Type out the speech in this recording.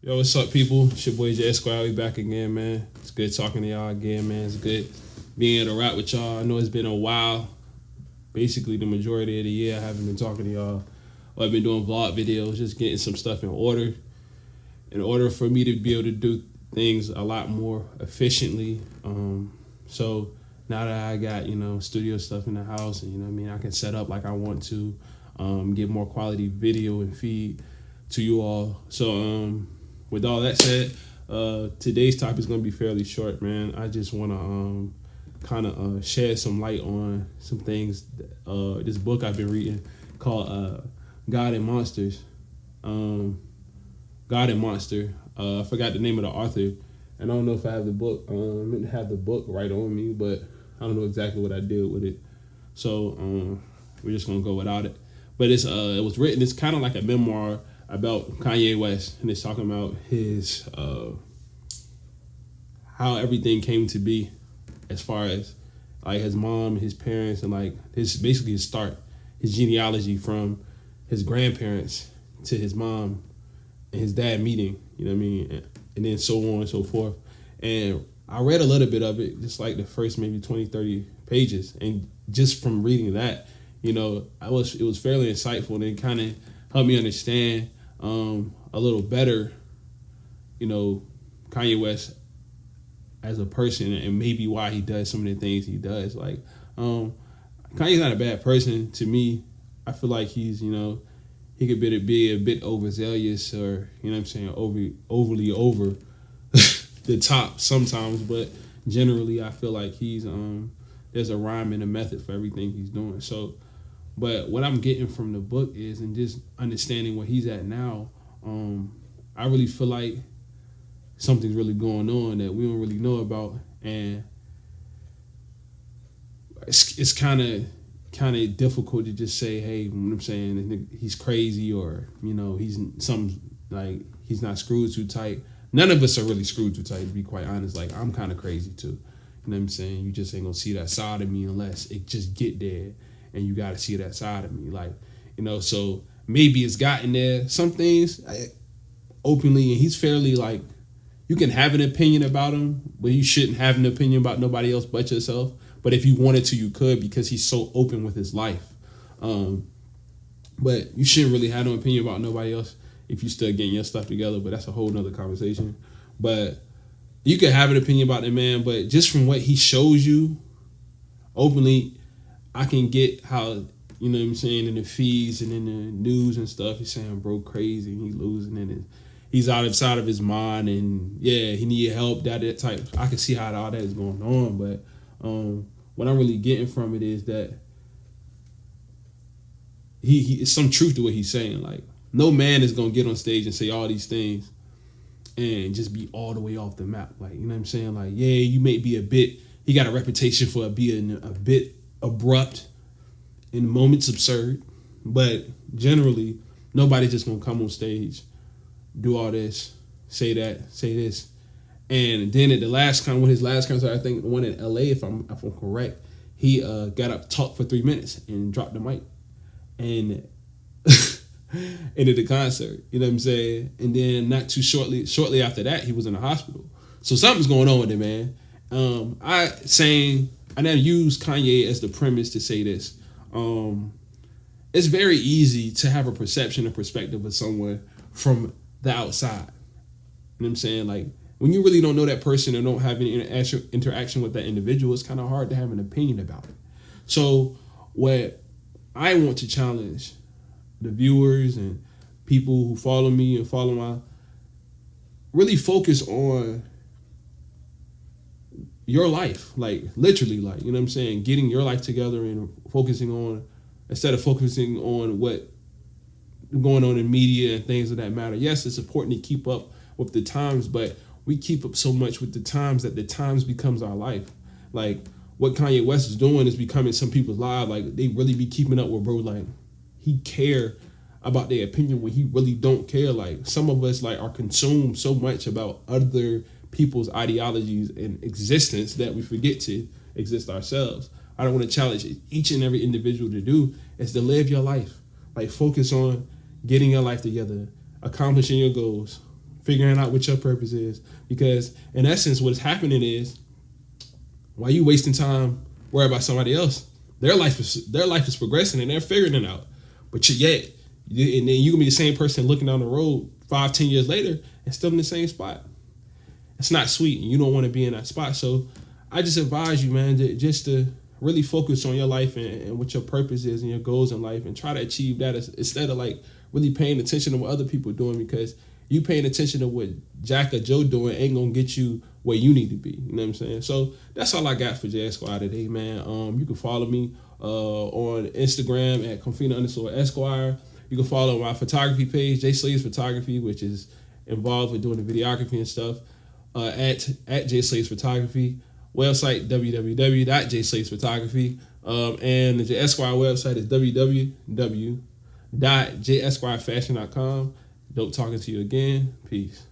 Yo, what's up, people? It's your boy J.Esquire. We back again, man. It's good talking to y'all again, man. It's good being able to rap with y'all. I know it's been a while. Basically, the majority of the year, I haven't been talking to y'all. I've been doing vlog videos, just getting some stuff in order for me to be able to do things a lot more efficiently. So now that I got, studio stuff in the house, and, I can set up like I want to, get more quality video and feed to you all. So, with all that said, today's topic is going to be fairly short, man. I just want to kind of shed some light on some things. This book I've been reading called God and Monsters. God and Monster. I forgot the name of the author. And I don't know if I have the book. I didn't have the book right on me, but I don't know exactly what I did with it. So we're just going to go without it. But it was written, it's kind of like a memoir about Kanye West, and it's talking about his how everything came to be, as far as like his mom, his parents, and like basically his start, his genealogy from his grandparents to his mom and his dad meeting, you know what I mean, and then so on and so forth. And I read a little bit of it, just like the first maybe 20, 30 pages, and just from reading that, it was fairly insightful, and it kind of helped me understand a little better, Kanye West as a person, and maybe why he does some of the things he does. Like, Kanye's not a bad person to me. I feel like he's, he could be a bit overzealous, or, overly over the top sometimes, but generally I feel like he's, there's a rhyme and a method for everything he's doing. So, but what I'm getting from the book is, and just understanding where he's at now, I really feel like something's really going on that we don't really know about, and it's kind of difficult to just say, hey, what I'm saying, he's crazy, or he's not screwed too tight. None of us are really screwed too tight, to be quite honest. Like, I'm kind of crazy too. You know what I'm saying? You just ain't gonna see that side of me unless it just get there, and you got to see that side of me. Like, so maybe it's gotten there. Some things openly, and he's fairly like, you can have an opinion about him, but you shouldn't have an opinion about nobody else but yourself. But if you wanted to, you could, because he's so open with his life. But you shouldn't really have no opinion about nobody else if you're still getting your stuff together. But that's a whole nother conversation. But you can have an opinion about the man, but just from what he shows you openly, I can get how, in the feeds and in the news and stuff, he's saying bro crazy, and he's losing it, and he's outside of his mind, and yeah, he need help, that type. I can see how all that is going on, but what I'm really getting from it is that he it's some truth to what he's saying. Like, no man is gonna get on stage and say all these things and just be all the way off the map. Like, you know what I'm saying? Like, yeah, you may be he got a reputation for being a bit abrupt, in moments absurd, but generally nobody's just gonna come on stage, do all this, say that, say this. And then at his last concert, I think the one in LA, if I'm correct, he got up, talked for 3 minutes, and dropped the mic, and ended the concert. You know what I'm saying? And then not too shortly after that, he was in the hospital. So something's going on with it, man. I never use Kanye as the premise to say this. It's very easy to have a perception or perspective of someone from the outside. You know what I'm saying? Like, when you really don't know that person or don't have any interaction with that individual, it's kind of hard to have an opinion about it. So what I want to challenge the viewers and people who follow me and follow really focus on your life, like literally, like, you know what I'm saying, getting your life together and focusing on, instead of focusing on what going on in media and things of that matter. Yes, it's important to keep up with the times, but we keep up so much with the times that the times becomes our life. Like, what Kanye West is doing is becoming some people's lives. Like, they really be keeping up with bro. Like, he care about their opinion when he really don't care. Like, some of us like are consumed so much about other people's ideologies and existence that we forget to exist ourselves. I don't want to challenge each and every individual to do is to live your life. Like, focus on getting your life together, accomplishing your goals, figuring out what your purpose is. Because in essence, what's happening is, while you wasting time worrying about somebody else, their life is progressing and they're figuring it out. But and then you can be the same person looking down the road 5-10 years later and still in the same spot. It's not sweet, and you don't want to be in that spot. So I just advise you, man, just to really focus on your life and what your purpose is and your goals in life, and try to achieve that instead of like really paying attention to what other people are doing, because you paying attention to what Jack or Joe doing ain't gonna get you where you need to be. You know what I'm saying? So that's all I got for J.Esquire today, man. You can follow me on Instagram at Confina_Esquire. You can follow my photography page, J Slaves Photography, which is involved with doing the videography and stuff, at J Slaves Photography. Website www.jslavesphotography. And the J.Esquire website is www.jesquirefashion.com. Dope talking to you again. Peace.